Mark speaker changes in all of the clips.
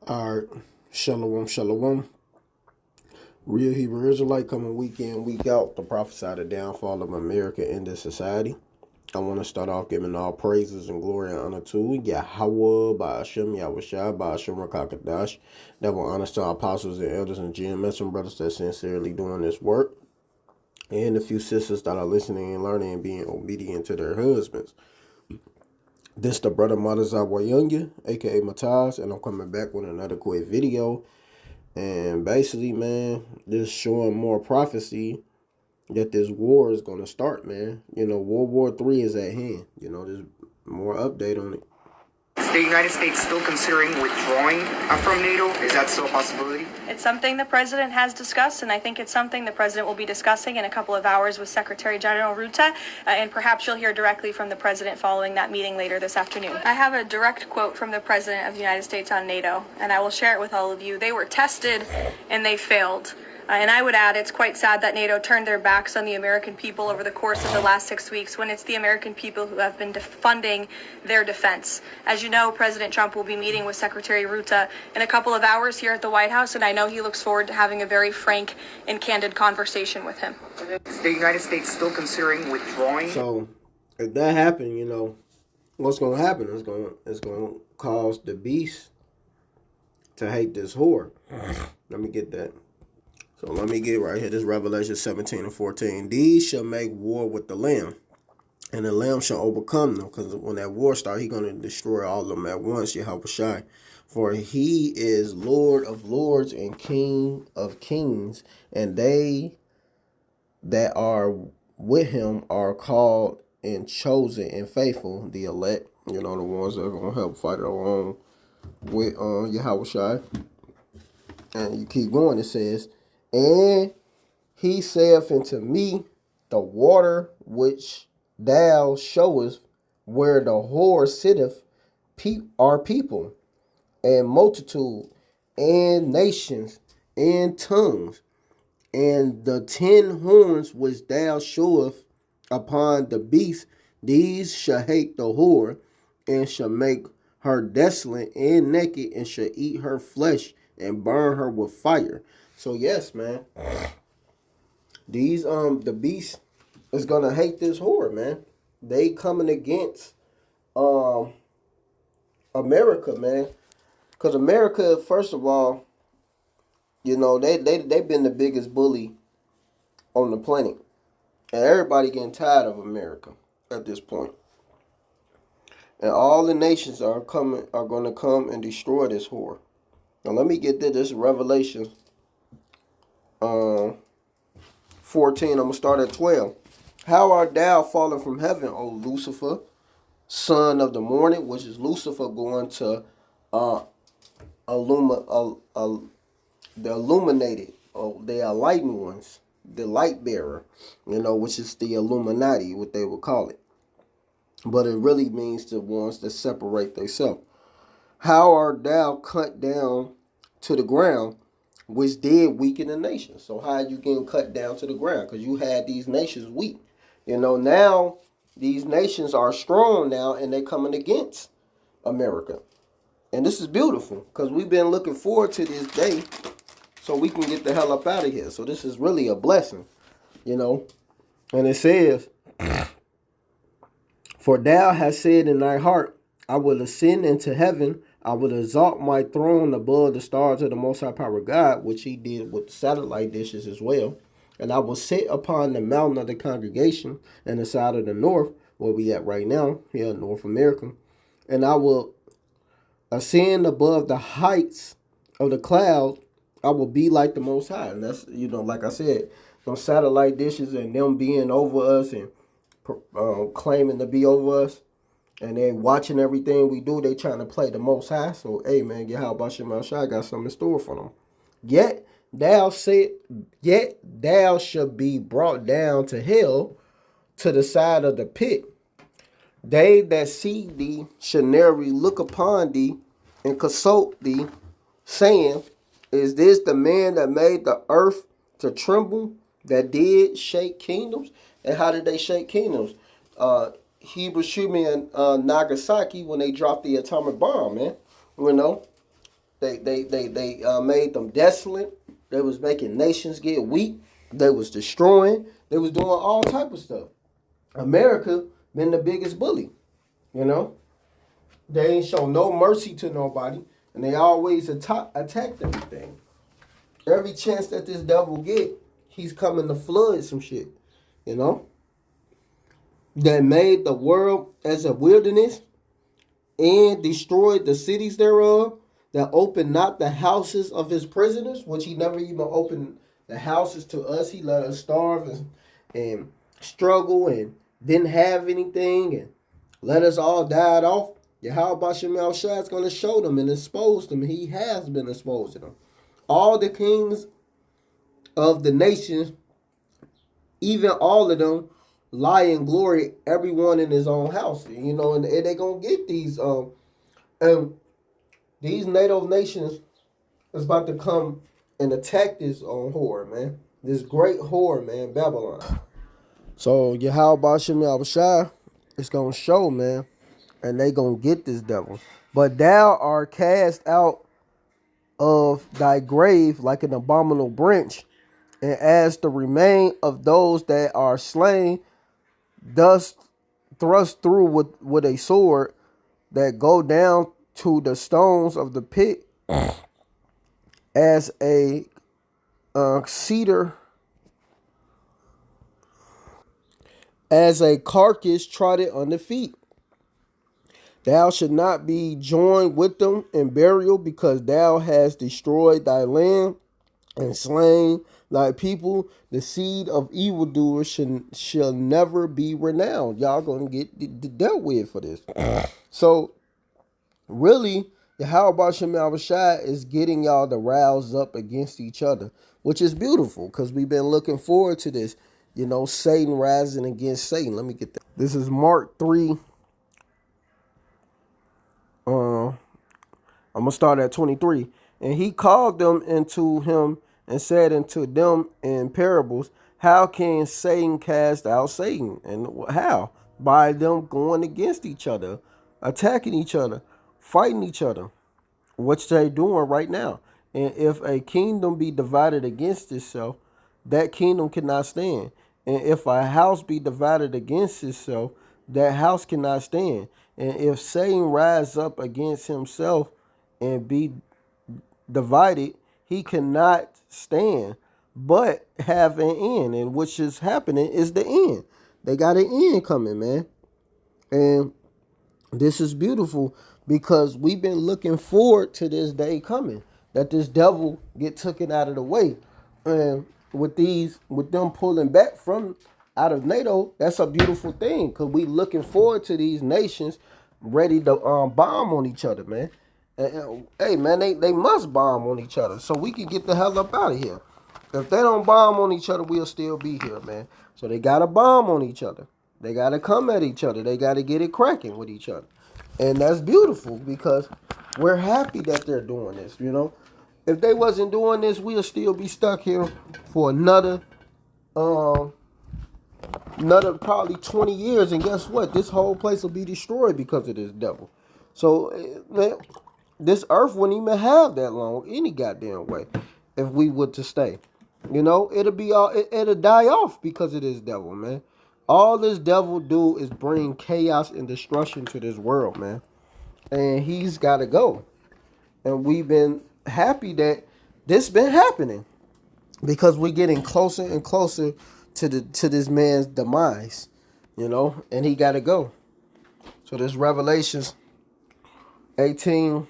Speaker 1: All right, shalom, shalom. Real Hebrew Israelite coming week in, week out to prophesy the downfall of America in this society. I want to start off giving all praises and glory and honor to YAHAWA, YAHAWASHI, Rakakadash. That will honor to our apostles and elders and GMS and brothers that sincerely doing this work. And a few sisters that are listening and learning and being obedient to their husbands. This the brother Madazawayunga, aka Mataz, and I'm coming back with another quick video. And basically, man, just showing more prophecy that this war is going to start, man. You know, World War III is at hand. You know, there's more update on it.
Speaker 2: Is the United States still considering withdrawing from NATO? Is that still a possibility?
Speaker 3: It's something the president has discussed, and I think it's something the president will be discussing in a couple of hours with Secretary General Ruta, and perhaps you'll hear directly from the president following that meeting later this afternoon. I have a direct quote from the president of the United States on NATO, and I will share it with all of you. They were tested, and they failed. And I would add, it's quite sad that NATO turned their backs on the American people over the course of the last 6 weeks, when it's the American people who have been funding their defense. As you know, President Trump will be meeting with Secretary Ruta in a couple of hours here at the White House, and I know he looks forward to having a very frank and candid conversation with him.
Speaker 2: Is the United States still considering withdrawing?
Speaker 1: So, if that happened, you know, what's going to happen? It's going to cause the beast to hate this whore. Let me get that. So let me get right here. This Revelation 17 and 14. These shall make war with the Lamb, and the Lamb shall overcome them. Because when that war starts, he's going to destroy all of them at once, YAHAWASHI. For he is Lord of lords and King of kings, and they that are with him are called and chosen and faithful, the elect. You know, the ones that are going to help fight along with YAHAWASHI. And you keep going, it says, and he saith unto me, the water which thou showest where the whore sitteth are people, and multitude, and nations, and tongues. And the 10 horns which thou showest upon the beast, these shall hate the whore, and shall make her desolate and naked, and shall eat her flesh, and burn her with fire. So yes, man, the beast is gonna hate this whore, man. They coming against America, man, because America, first of all, you know, they've been the biggest bully on the planet, and everybody getting tired of America at this point. And all the nations are gonna come and destroy this whore. Now let me get this. This is Revelation 14, I'm going to start at 12. How art thou fallen from heaven, O Lucifer, son of the morning, which is Lucifer going to the illuminated, or the enlightened ones, the light bearer, you know, which is the Illuminati, what they would call it. But it really means the ones that separate themselves. How art thou cut down to the ground, which did weaken the nation? So how are you getting cut down to the ground? Because you had these nations weak. You know, now these nations are strong now, and they're coming against America. And this is beautiful, because we've been looking forward to this day so we can get the hell up out of here. So this is really a blessing, you know. And it says, for thou hast said in thy heart, I will ascend into heaven, I will exalt my throne above the stars of the Most High Power God, which he did with satellite dishes as well. And I will sit upon the mountain of the congregation and the side of the north, where we at right now, here in North America. And I will ascend above the heights of the clouds. I will be like the Most High. And that's, you know, like I said, those satellite dishes and them being over us and claiming to be over us. And they watching everything we do. They trying to play the Most High. So, hey, man, YAHAWASHI got something in store for them. Yet thou shalt be brought down to hell, to the side of the pit. They that see thee shall narrowly look upon thee and consult thee, saying, is this the man that made the earth to tremble, that did shake kingdoms? And how did they shake kingdoms? Hiroshima and Nagasaki, when they dropped the atomic bomb, man. You know, They made them desolate. They was making nations get weak. They was destroying. They was doing all type of stuff. America been the biggest bully. You know, they ain't show no mercy to nobody, and they always attack everything. Every chance that this devil get, he's coming to flood some shit. You know, that made the world as a wilderness and destroyed the cities thereof, that opened not the houses of his prisoners, which he never even opened the houses to us. He let us starve and struggle and didn't have anything and let us all die off. Yahawah Shai is going to show them and expose them. He has been exposing them. All the kings of the nations, even all of them, lie in glory, everyone in his own house. You know, and they going to get these these NATO nations is about to come and attack this whore, man. This great whore, man, Babylon. So Yahawah Shai is going to show, man, and they going to get this devil. But thou art cast out of thy grave like an abominable branch, and as the remain of those that are slain, thus thrust through with a sword, that go down to the stones of the pit, as a cedar, as a carcass trodden on the feet. Thou should not be joined with them in burial, because thou hast destroyed thy land and slain thy people. The seed of evildoers shall never be renowned. Y'all gonna get dealt with for this. So really, Yahawah Shai is getting y'all to rouse up against each other, which is beautiful, because we've been looking forward to this. You know, Satan rising against Satan. Let me get that. This is Mark 3. I'm going to start at 23. And he called them into him and said unto them in parables, how can Satan cast out Satan? And how? By them going against each other, attacking each other, fighting each other, which they doing right now. And if a kingdom be divided against itself, that kingdom cannot stand. And if a house be divided against itself, that house cannot stand. And if Satan rise up against himself and be divided, he cannot stand, but have an end. And which is happening is the end. They got an end coming, man. And this is beautiful, because we've been looking forward to this day coming, that this devil get taken out of the way. And with them pulling back from out of NATO, that's a beautiful thing, because we looking forward to these nations ready to bomb on each other, man. And, hey, man, they must bomb on each other so we can get the hell up out of here. If they don't bomb on each other, we'll still be here, man. So they got to bomb on each other. They got to come at each other. They got to get it cracking with each other. And that's beautiful, because we're happy that they're doing this, you know. If they wasn't doing this, we'll still be stuck here for another probably 20 years. And guess what? This whole place will be destroyed because of this devil. So this earth wouldn't even have that long any goddamn way if we were to stay. You know, it'll die off because of this devil, man. All this devil do is bring chaos and destruction to this world, man. And he's got to go. And we've been happy that this been happening, because we're getting closer and closer to this man's demise, you know, and he got to go. So this Revelations 18, I'm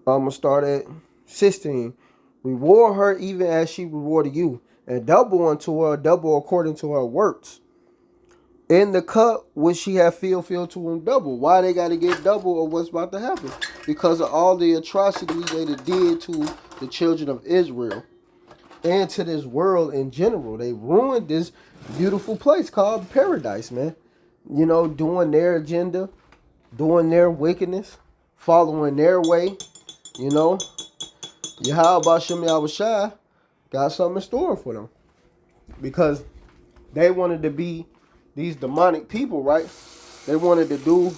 Speaker 1: going to start at 16. Reward her even as she rewarded you, and double unto her, double according to her works. In the cup which she had filled to them double. Why they got to get double of what's about to happen? Because of all the atrocities they did to the children of Israel and to this world in general. They ruined this beautiful place called paradise, man. You know, doing their agenda, doing their wickedness, following their way, you know. Yahawah Shai got something in store for them, because they wanted to be these demonic people, right? They wanted to do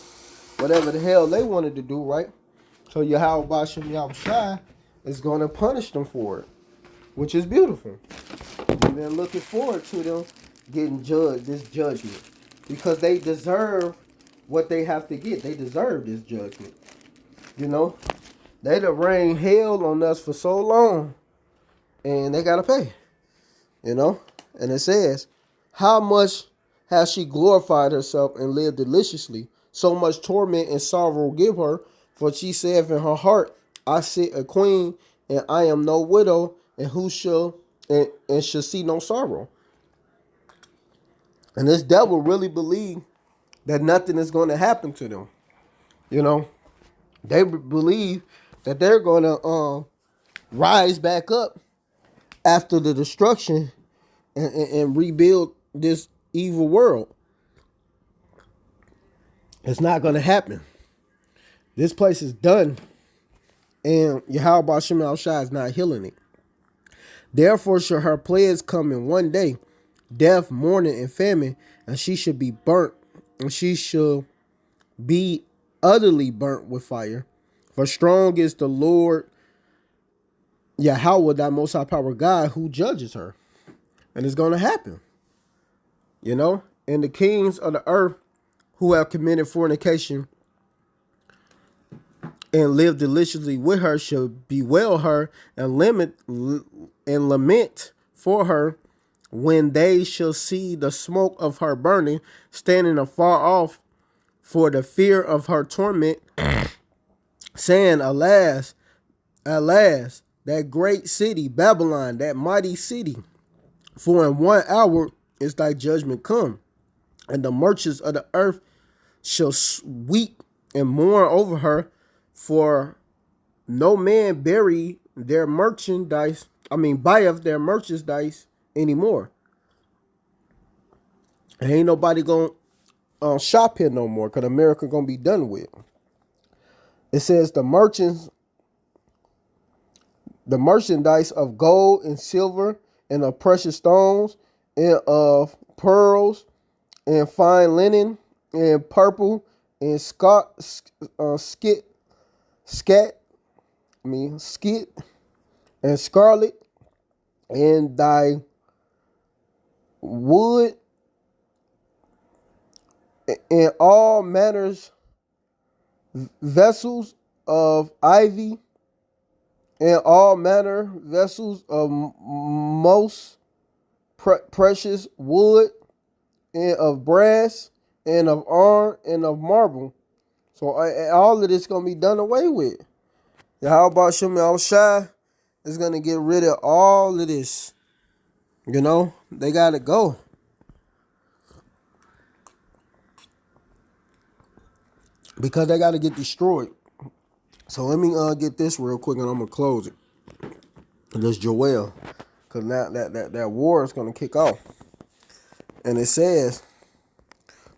Speaker 1: whatever the hell they wanted to do, right? So YAHAWASHI is going to punish them for it, which is beautiful. And then looking forward to them getting judged, this judgment, because they deserve what they have to get. They deserve this judgment. You know, they done rained hell on us for so long, and they gotta pay. You know, and it says, how much has she glorified herself and lived deliciously? So much torment and sorrow give her, for she saith in her heart, I sit a queen, and I am no widow, and who shall and shall see no sorrow. And this devil really believe that nothing is going to happen to them. You know, they believe that they're going to rise back up after the destruction and rebuild this evil world. It's not going to happen. This place is done, and YAHAWASHI is not healing it. Therefore shall her plagues come in one day, death, mourning, and famine, and she shall be burnt, and she shall be utterly burnt with fire. For strong is the Lord Yahweh, thy most high power God, who judges her. And it's going to happen. You know? And the kings of the earth who have committed fornication and live deliciously with her shall bewail her and lament for her when they shall see the smoke of her burning, standing afar off for the fear of her torment, saying, Alas, alas, that great city, Babylon, that mighty city, for in 1 hour is thy judgment come, and the merchants of the earth shall weep and mourn over her, for no man buyeth their merchandise anymore. And ain't nobody gonna shop here no more, because America gonna be done with. It says the merchandise of gold and silver and of precious stones and of pearls and fine linen and purple and skit and scarlet and thy wood and all manners vessels of ivy and all manner vessels of most precious wood and of brass and of iron and of marble. So all of this going to be done away with. YAHAWASHI is going to get rid of all of this. You know, they got to go. Because they got to get destroyed. So let me get this real quick and I'm going to close it. This Joel. Because now that war is going to kick off. And it says,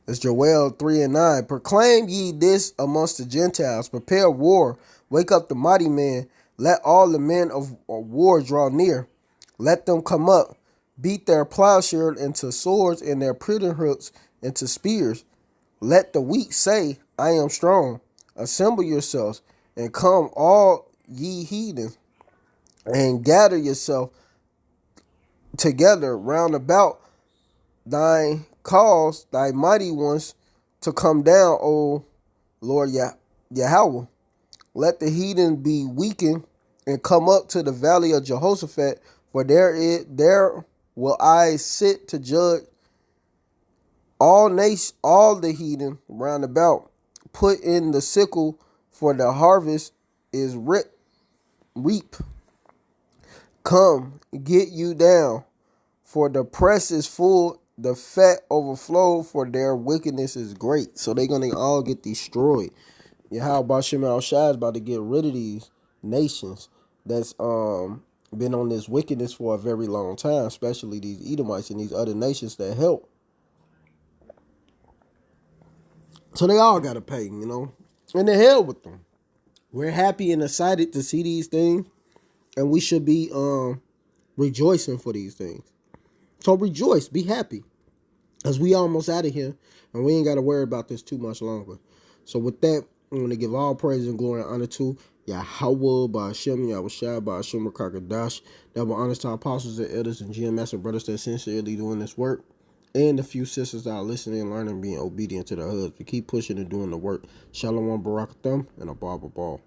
Speaker 1: it's Joel 3:9. Proclaim ye this amongst the Gentiles. Prepare war. Wake up the mighty man. Let all the men of war draw near. Let them come up. Beat their plowshare into swords and their pruning hooks into spears. Let the weak say, I am strong. Assemble yourselves and come all ye heathens and gather yourself together round about thine cause, thy mighty ones to come down, O Lord Yahweh. Let the heathen be weakened and come up to the valley of Jehoshaphat, for there will I sit to judge all the heathen round about. Put in the sickle, for the harvest is reap. Come, get you down, for the press is full, the fat overflow, for their wickedness is great. So they're going to all get destroyed. YAHAWASHI is about to get rid of these nations that's been on this wickedness for a very long time, especially these Edomites and these other nations that help. So they all got to pay, you know. And the hell with them. We're happy and excited to see these things. And we should be rejoicing for these things. So rejoice. Be happy. Because we almost out of here. And we ain't got to worry about this too much longer. So with that, I want to give all praise and glory and honor to Yahawah, Ba'ashem, Yahawashi, Ba'ashem, Rakakadash. Double honors to our apostles and elders and GMS and brothers that sincerely doing this work. And the few sisters that are listening and learning and being obedient to their husbands. Keep pushing and doing the work. Shalom, Barakatham, and a Baba Ball.